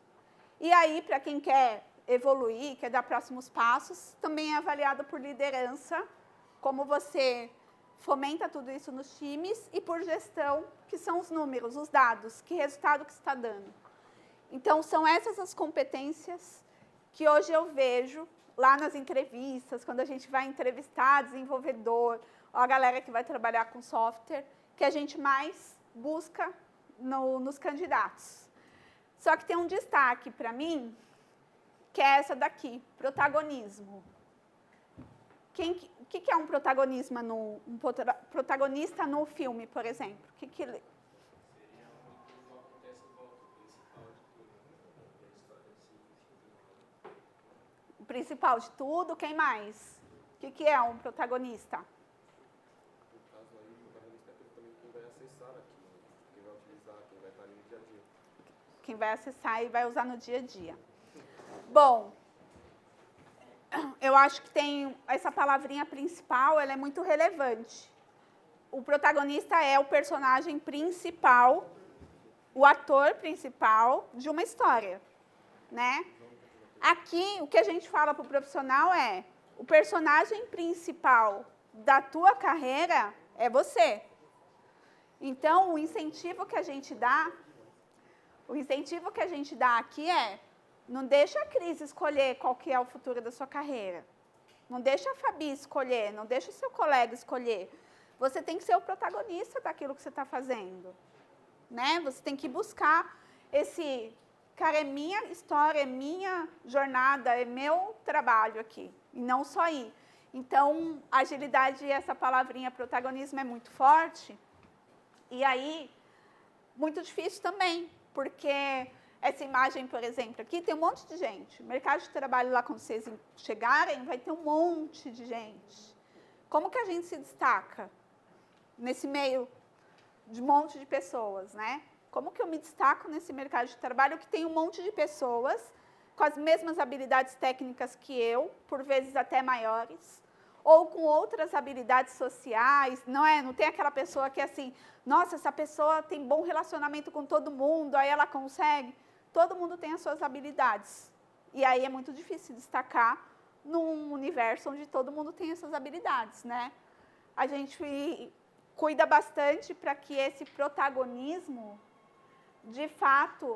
E aí, para quem quer evoluir, quer dar próximos passos, também é avaliado por liderança, como você fomenta tudo isso nos times, e por gestão, que são os números, os dados, que resultado que está dando. Então, são essas as competências que hoje eu vejo lá nas entrevistas, quando a gente vai entrevistar desenvolvedor, ou a galera que vai trabalhar com software, que a gente mais busca nos candidatos. Só que tem um destaque para mim, que é essa daqui, protagonismo. O que é um protagonista no filme, por exemplo? O que ele... O principal de tudo, quem mais? O que é um protagonista? No caso aí, o protagonista é também quem vai acessar aquilo, quem vai utilizar, quem vai estar ali no dia a dia. Quem vai acessar e vai usar no dia a dia. Bom, eu acho que tem essa palavrinha principal, ela é muito relevante. O protagonista é o personagem principal, o ator principal de uma história, né? Aqui, o que a gente fala para o profissional é, o personagem principal da tua carreira é você. Então, o incentivo que a gente dá aqui é, não deixa a Cris escolher qual que é o futuro da sua carreira. Não deixa a Fabi escolher, não deixa o seu colega escolher. Você tem que ser o protagonista daquilo que você está fazendo, né? Você tem que buscar esse, cara, é minha história, é minha jornada, é meu trabalho aqui, e não só ir. Então, agilidade, essa palavrinha protagonismo é muito forte, e aí, muito difícil também, porque essa imagem, por exemplo, aqui tem um monte de gente. O mercado de trabalho lá, quando vocês chegarem, vai ter um monte de gente. Como que a gente se destaca nesse meio de um monte de pessoas, né? Como que eu me destaco nesse mercado de trabalho que tem um monte de pessoas com as mesmas habilidades técnicas que eu, por vezes até maiores, ou com outras habilidades sociais, não é? Não tem aquela pessoa que é assim, nossa, essa pessoa tem bom relacionamento com todo mundo, aí ela consegue. Todo mundo tem as suas habilidades. E aí é muito difícil destacar num universo onde todo mundo tem essas habilidades, né? A gente cuida bastante para que esse protagonismo, de fato,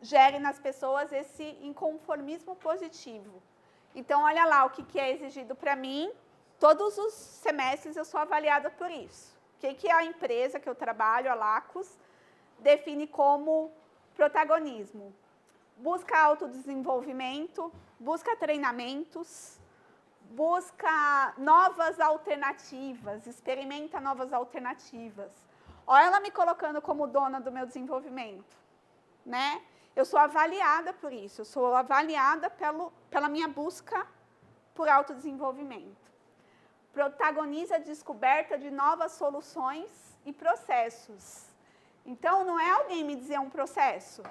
gere nas pessoas esse inconformismo positivo. Então, olha lá o que é exigido para mim. Todos os semestres eu sou avaliada por isso. O que a empresa que eu trabalho, a Lacus, define como protagonismo? Busca autodesenvolvimento, busca treinamentos, busca novas alternativas, experimenta novas alternativas. Olha ela me colocando como dona do meu desenvolvimento, né? Eu sou avaliada por isso, eu sou avaliada pela minha busca por autodesenvolvimento. Protagoniza a descoberta de novas soluções e processos. Então, não é alguém me dizer um processo,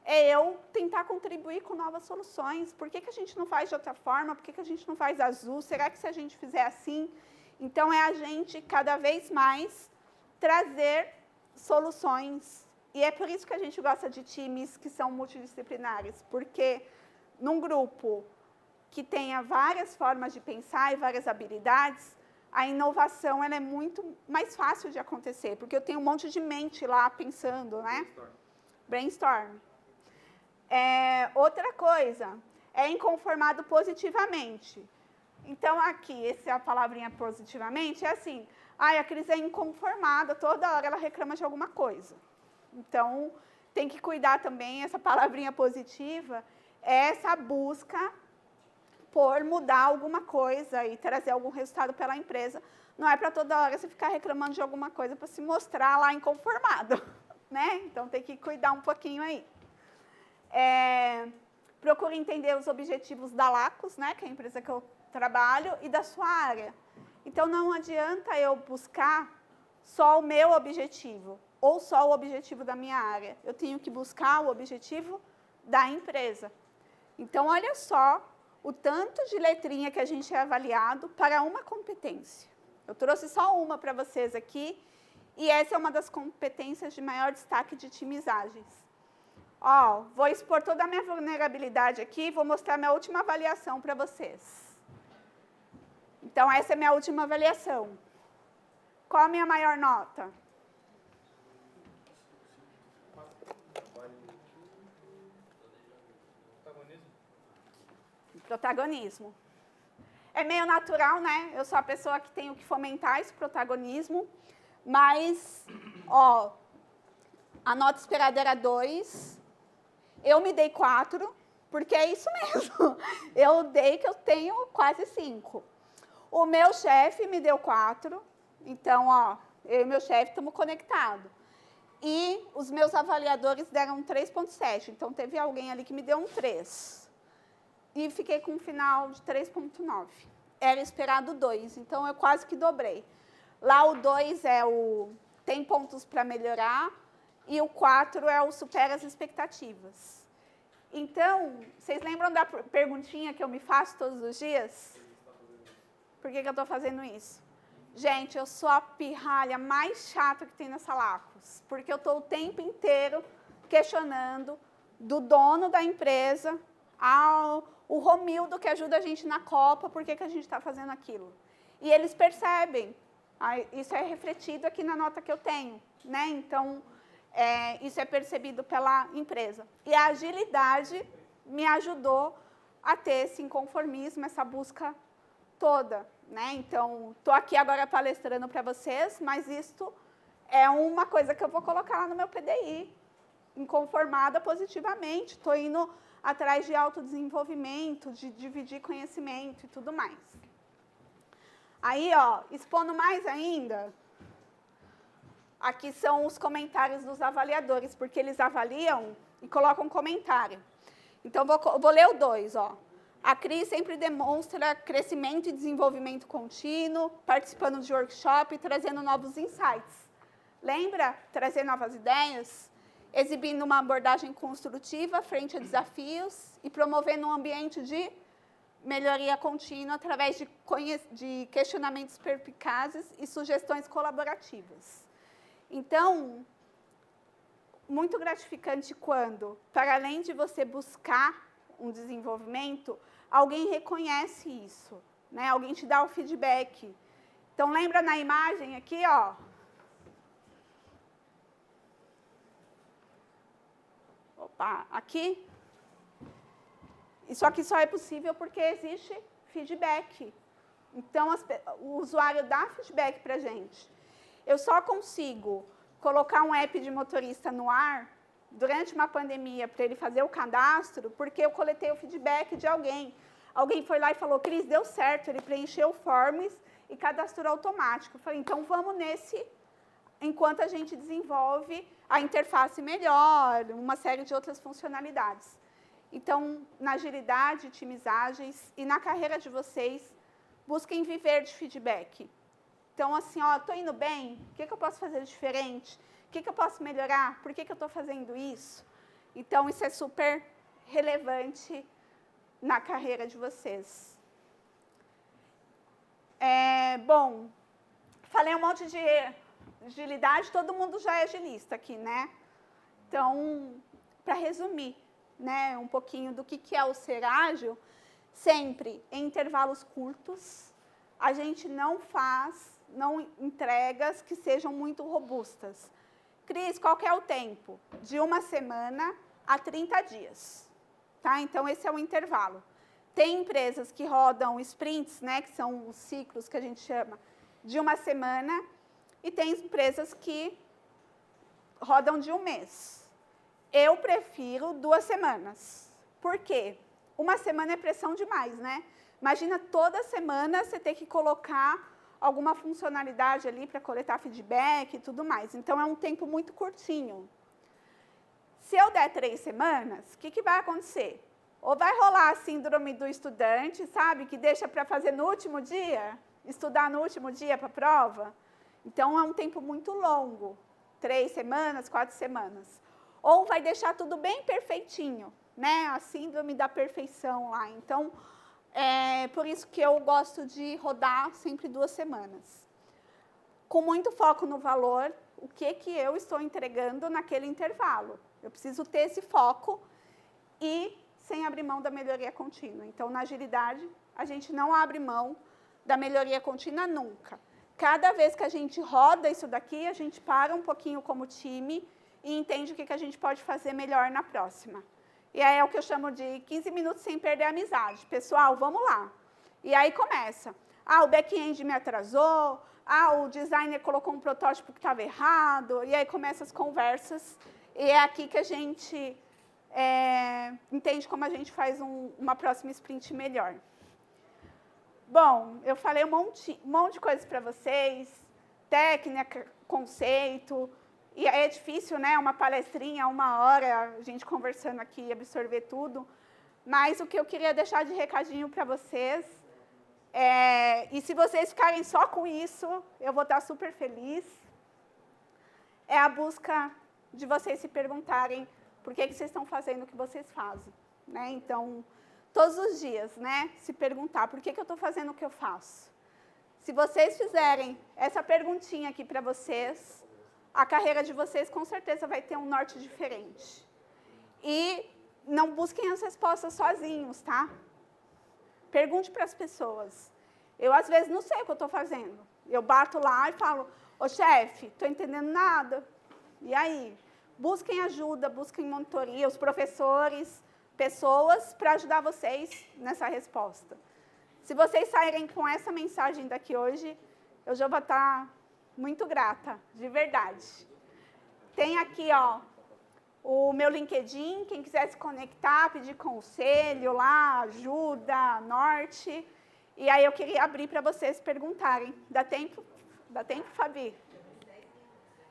é eu tentar contribuir com novas soluções. Por que a gente não faz de outra forma? Por que a gente não faz azul? Será que se a gente fizer assim? Então, é a gente, cada vez mais, trazer soluções. E é por isso que a gente gosta de times que são multidisciplinares, porque num grupo que tenha várias formas de pensar e várias habilidades, a inovação ela é muito mais fácil de acontecer, porque eu tenho um monte de mente lá pensando, né? Brainstorm. Outra coisa, é inconformado positivamente. Então, aqui, essa palavrinha positivamente é assim, a Cris é inconformada, toda hora ela reclama de alguma coisa. Então, tem que cuidar também, essa palavrinha positiva, é essa busca por mudar alguma coisa e trazer algum resultado pela empresa. Não é para toda hora você ficar reclamando de alguma coisa para se mostrar lá inconformado, né? Então, tem que cuidar um pouquinho aí. Procure entender os objetivos da Lacus, né, que é a empresa que eu trabalho, e da sua área. Então, não adianta eu buscar só o meu objetivo, ou só o objetivo da minha área. Eu tenho que buscar o objetivo da empresa. Então, olha só o tanto de letrinha que a gente é avaliado para uma competência. Eu trouxe só uma para vocês aqui, e essa é uma das competências de maior destaque de timizagens. Vou expor toda a minha vulnerabilidade aqui e vou mostrar minha última avaliação para vocês. Então, essa é a minha última avaliação. Qual a minha maior nota? Protagonismo. É meio natural, né? Eu sou a pessoa que tenho que fomentar esse protagonismo, mas, a nota esperada era 2, eu me dei 4, porque é isso mesmo. Eu dei que eu tenho quase 5. O meu chefe me deu 4, então, eu e meu chefe estamos conectados. E os meus avaliadores deram 3,7, então teve alguém ali que me deu um 3. E fiquei com um final de 3,9. Era esperado 2, então eu quase que dobrei. Lá o 2 é o tem pontos para melhorar e o 4 é o supera as expectativas. Então, vocês lembram da perguntinha que eu me faço todos os dias? Por que eu estou fazendo isso? Gente, eu sou a pirralha mais chata que tem nessa Lacus, porque eu estou o tempo inteiro questionando do dono da empresa o Romildo que ajuda a gente na Copa, por que a gente está fazendo aquilo? E eles percebem, isso é refletido aqui na nota que eu tenho, né? Então, isso é percebido pela empresa. E a agilidade me ajudou a ter esse inconformismo, essa busca toda, né? Então, estou aqui agora palestrando para vocês, mas isto é uma coisa que eu vou colocar lá no meu PDI, inconformada positivamente, estou indo atrás de autodesenvolvimento, de dividir conhecimento e tudo mais. Aí, expondo mais ainda, aqui são os comentários dos avaliadores, porque eles avaliam e colocam comentário. Então, vou ler o 2, A Cris sempre demonstra crescimento e desenvolvimento contínuo, participando de workshop e trazendo novos insights. Lembra? Trazer novas ideias? Exibindo uma abordagem construtiva frente a desafios e promovendo um ambiente de melhoria contínua através de questionamentos perspicazes e sugestões colaborativas. Então, muito gratificante quando, para além de você buscar um desenvolvimento, alguém reconhece isso, né? Alguém te dá o feedback. Então, lembra na imagem aqui, ó? Opa, aqui. Isso aqui só é possível porque existe feedback. Então, o usuário dá feedback para a gente. Eu só consigo colocar um app de motorista no ar durante uma pandemia para ele fazer o cadastro porque eu coletei o feedback de alguém. Alguém foi lá e falou, Cris, deu certo, ele preencheu o forms e cadastrou automático. Eu falei, então vamos nesse, enquanto a gente desenvolve a interface melhor, uma série de outras funcionalidades. Então, na agilidade, timizagens e na carreira de vocês, busquem viver de feedback. Então, assim, ó, estou indo bem, o que eu posso fazer de diferente? O que eu posso melhorar? Por que eu estou fazendo isso? Então, isso é super relevante na carreira de vocês. Bom, falei um monte de agilidade, todo mundo já é agilista aqui, né? Então, para resumir, né, um pouquinho do que é o ser ágil, sempre em intervalos curtos, a gente não entregas que sejam muito robustas. Cris, qual que é o tempo? De 1 semana a 30 dias. Tá? Então, esse é o intervalo. Tem empresas que rodam sprints, né, que são os ciclos que a gente chama, de 1 semana, e tem empresas que rodam de 1 mês. Eu prefiro 2 semanas. Por quê? 1 semana é pressão demais, né? Imagina toda semana você ter que colocar alguma funcionalidade ali para coletar feedback e tudo mais. Então, é um tempo muito curtinho. Se eu der 3 semanas, o que vai acontecer? Ou vai rolar a síndrome do estudante, sabe? Que deixa para fazer no último dia, estudar no último dia para a prova. Então, é um tempo muito longo. 3 semanas, 4 semanas. Ou vai deixar tudo bem perfeitinho, né? A síndrome da perfeição lá. Então, é por isso que eu gosto de rodar sempre 2 semanas. Com muito foco no valor, o que eu estou entregando naquele intervalo. Eu preciso ter esse foco e sem abrir mão da melhoria contínua. Então, na agilidade, a gente não abre mão da melhoria contínua nunca. Cada vez que a gente roda isso daqui, a gente para um pouquinho como time e entende o que a gente pode fazer melhor na próxima. E aí é o que eu chamo de 15 minutos sem perder a amizade. Pessoal, vamos lá. E aí começa. O back-end me atrasou. O designer colocou um protótipo que estava errado. E aí começam as conversas. E é aqui que a gente entende como a gente faz uma próxima sprint melhor. Bom, eu falei um monte de coisas para vocês. Técnica, conceito. E é difícil, né? Uma palestrinha, 1 hora, a gente conversando aqui, absorver tudo. Mas o que eu queria deixar de recadinho para vocês, e se vocês ficarem só com isso, eu vou estar super feliz, é a busca de vocês se perguntarem por que vocês estão fazendo o que vocês fazem. Né? Então, todos os dias, né? Se perguntar por que eu estou fazendo o que eu faço. Se vocês fizerem essa perguntinha aqui para vocês, a carreira de vocês, com certeza, vai ter um norte diferente. E não busquem as respostas sozinhos, tá? Pergunte para as pessoas. Eu, às vezes, não sei o que eu estou fazendo. Eu bato lá e falo, ô, chefe, estou entendendo nada. E aí? Busquem ajuda, busquem monitoria, os professores, pessoas para ajudar vocês nessa resposta. Se vocês saírem com essa mensagem daqui hoje, eu já vou estar muito grata, de verdade. Tem aqui, ó, o meu LinkedIn, quem quiser se conectar, pedir conselho lá, ajuda, norte. E aí eu queria abrir para vocês perguntarem. Dá tempo? Dá tempo, Fabi?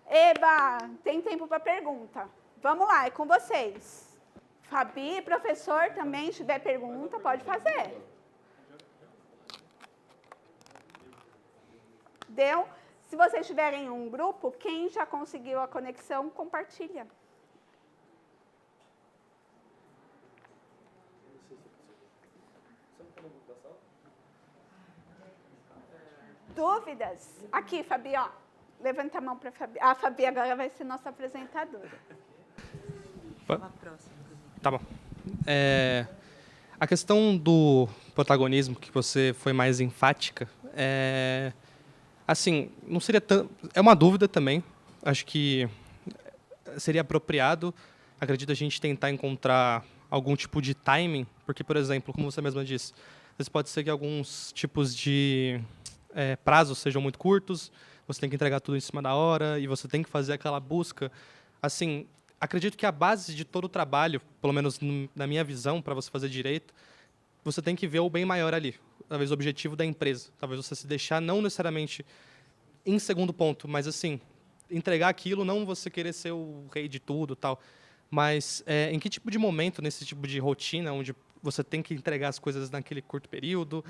Eba, tem tempo para pergunta. Vamos lá, é com vocês. Fabi, professor, também, se tiver pergunta, pode fazer. Deu? Se vocês tiverem um grupo, quem já conseguiu a conexão, compartilha. Dúvidas? Aqui, Fabi, ó. Levanta a mão para a Fabi. A Fabi agora vai ser nossa apresentadora. Tá bom. A questão do protagonismo, que você foi mais enfática, assim, não seria tão... É uma dúvida também. Acho que seria apropriado, acredito, a gente tentar encontrar algum tipo de timing, porque, por exemplo, como você mesma disse, às vezes pode ser que alguns tipos de prazos sejam muito curtos, você tem que entregar tudo em cima da hora e você tem que fazer aquela busca. Assim, acredito que a base de todo o trabalho, pelo menos na minha visão, para você fazer direito, você tem que ver o bem maior ali, talvez o objetivo da empresa. Talvez você se deixar não necessariamente em segundo ponto, mas assim, entregar aquilo, não você querer ser o rei de tudo, tal. Mas em que tipo de momento, nesse tipo de rotina, onde você tem que entregar as coisas naquele curto período,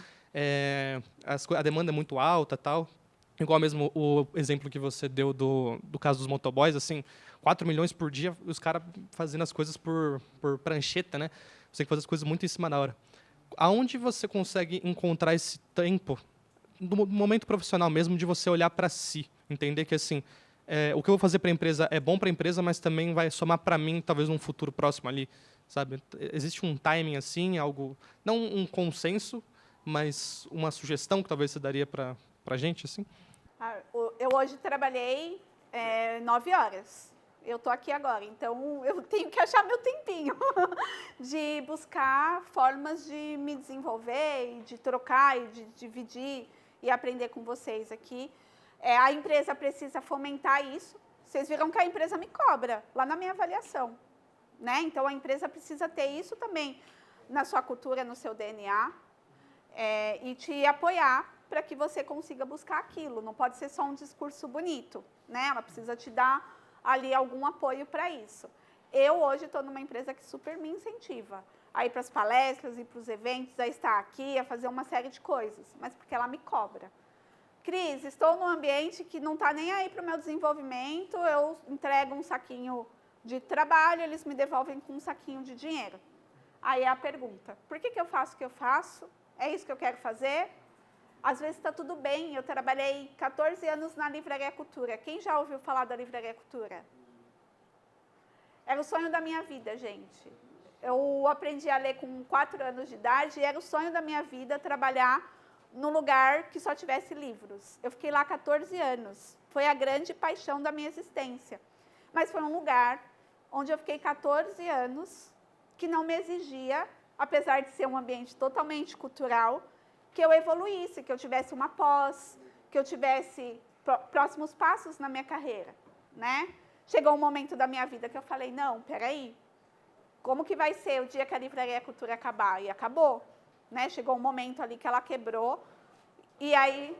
a demanda é muito alta, tal. Igual mesmo o exemplo que você deu do caso dos motoboys, assim, 4 milhões por dia, os caras fazendo as coisas por prancheta, né? Você tem que fazer as coisas muito em cima da hora. Aonde você consegue encontrar esse tempo, no momento profissional mesmo, de você olhar para si, entender que, assim, o que eu vou fazer para a empresa é bom para a empresa, mas também vai somar para mim, talvez, num futuro próximo ali, sabe? Existe um timing, assim, algo... Não um consenso, mas uma sugestão que talvez você daria para a gente, assim? Eu hoje trabalhei 9 horas. Eu estou aqui agora, então eu tenho que achar meu tempinho de buscar formas de me desenvolver, e de trocar, e de dividir e aprender com vocês aqui. A empresa precisa fomentar isso. Vocês viram que a empresa me cobra lá na minha avaliação, né? Então, a empresa precisa ter isso também na sua cultura, no seu DNA, e te apoiar para que você consiga buscar aquilo. Não pode ser só um discurso bonito, né? Ela precisa te dar ali algum apoio para isso. Eu hoje estou numa empresa que super me incentiva a ir para as palestras, ir para os eventos, a estar aqui, a fazer uma série de coisas, mas porque ela me cobra. Cris, estou num ambiente que não está nem aí para o meu desenvolvimento, eu entrego um saquinho de trabalho, eles me devolvem com um saquinho de dinheiro. Aí é a pergunta, por que eu faço o que eu faço? É isso que eu quero fazer? Às vezes está tudo bem, eu trabalhei 14 anos na Livraria Cultura. Quem já ouviu falar da Livraria Cultura? Era o sonho da minha vida, gente. Eu aprendi a ler com 4 anos de idade e era o sonho da minha vida trabalhar num lugar que só tivesse livros. Eu fiquei lá 14 anos. Foi a grande paixão da minha existência. Mas foi um lugar onde eu fiquei 14 anos que não me exigia, apesar de ser um ambiente totalmente cultural, que eu evoluísse, que eu tivesse uma pós, que eu tivesse próximos passos na minha carreira, né? Chegou um momento da minha vida que eu falei, não, peraí, como que vai ser o dia que a Livraria Cultura acabar? E acabou, né? Chegou um momento ali que ela quebrou, e aí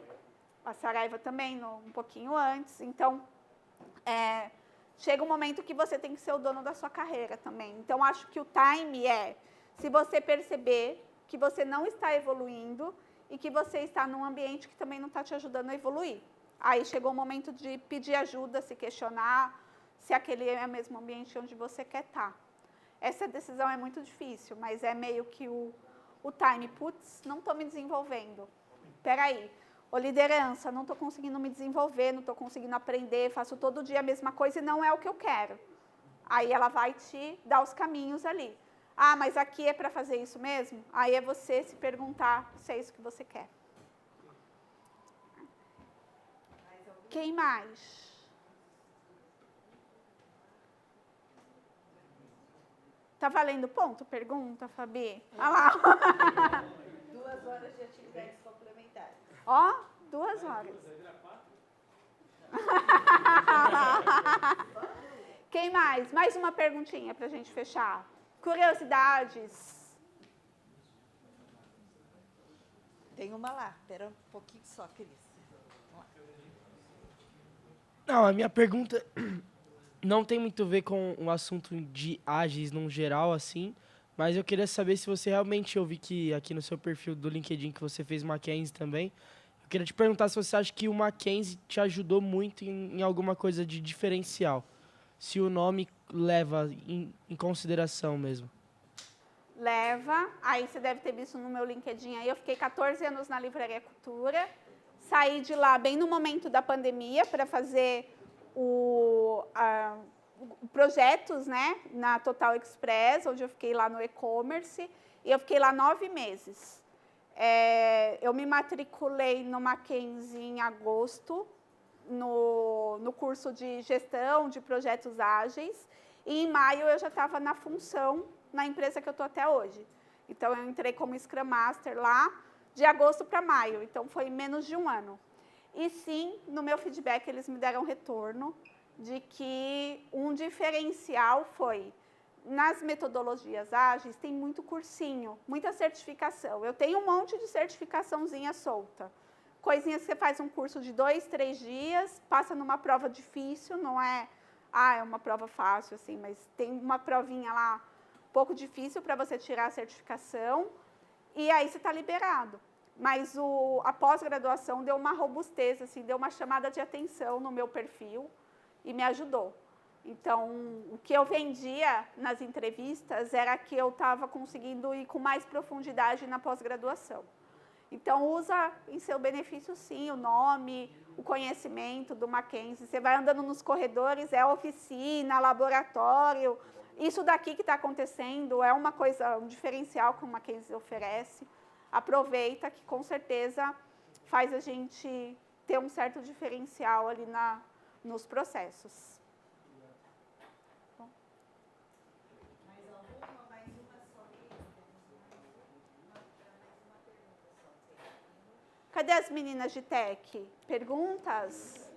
a Saraiva também, um pouquinho antes. Então, chega um momento que você tem que ser o dono da sua carreira também. Então, acho que o time se você perceber que você não está evoluindo e que você está num ambiente que também não está te ajudando a evoluir. Aí chegou o momento de pedir ajuda, se questionar se aquele é o mesmo ambiente onde você quer estar. Essa decisão é muito difícil, mas é meio que o time, putz, não estou me desenvolvendo. Peraí, liderança, não estou conseguindo me desenvolver, não estou conseguindo aprender, faço todo dia a mesma coisa e não é o que eu quero. Aí ela vai te dar os caminhos ali. Ah, mas aqui é para fazer isso mesmo? Aí é você se perguntar se é isso que você quer. Quem mais? Tá valendo ponto? Pergunta, Fabi. Olha lá. 2 horas de atividades complementares. Ó, 2 horas. Quem mais? Mais uma perguntinha para a gente fechar. Curiosidades. Tem uma lá, espera um pouquinho só, Cris. Não, a minha pergunta não tem muito a ver com o assunto de ágeis no geral, assim, mas eu queria saber se você realmente, eu vi que aqui no seu perfil do LinkedIn que você fez Mackenzie também, eu queria te perguntar se você acha que o Mackenzie te ajudou muito em alguma coisa de diferencial, se o nome leva em consideração mesmo. Leva, aí você deve ter visto no meu LinkedIn aí, eu fiquei 14 anos na Livraria Cultura, saí de lá bem no momento da pandemia para fazer o projetos, né, na Total Express, onde eu fiquei lá no e-commerce, e eu fiquei lá 9 meses. Eu me matriculei no Mackenzie em agosto, no curso de gestão de projetos ágeis, e em maio eu já estava na função na empresa que eu estou até hoje. Então, eu entrei como Scrum Master lá, de agosto para maio, então foi menos de um ano. E sim, no meu feedback, eles me deram retorno de que um diferencial foi, nas metodologias ágeis, tem muito cursinho, muita certificação. Eu tenho um monte de certificaçãozinha solta. Coisinhas que você faz um curso de 2, 3 dias, passa numa prova difícil, não é, é uma prova fácil, assim, mas tem uma provinha lá um pouco difícil para você tirar a certificação, e aí você está liberado. Mas a pós-graduação deu uma robustez, assim, deu uma chamada de atenção no meu perfil e me ajudou. Então, o que eu vendia nas entrevistas era que eu estava conseguindo ir com mais profundidade na pós-graduação. Então, usa em seu benefício, sim, o nome, o conhecimento do Mackenzie. Você vai andando nos corredores, é oficina, laboratório. Isso daqui que está acontecendo é uma coisa, um diferencial que o Mackenzie oferece. Aproveita que, com certeza, faz a gente ter um certo diferencial ali nos processos. Cadê as meninas de tech? Perguntas?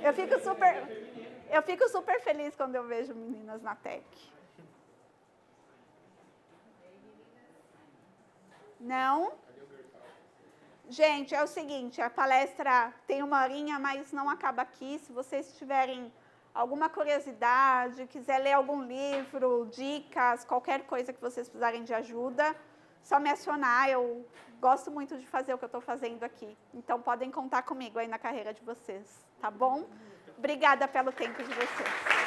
Eu fico super feliz quando eu vejo meninas na tech. Não? Gente, é o seguinte, a palestra tem 1 horinha, mas não acaba aqui. Se vocês tiverem alguma curiosidade, quiser ler algum livro, dicas, qualquer coisa que vocês precisarem de ajuda, só me acionar. Eu gosto muito de fazer o que eu estou fazendo aqui. Então, podem contar comigo aí na carreira de vocês, tá bom? Obrigada pelo tempo de vocês.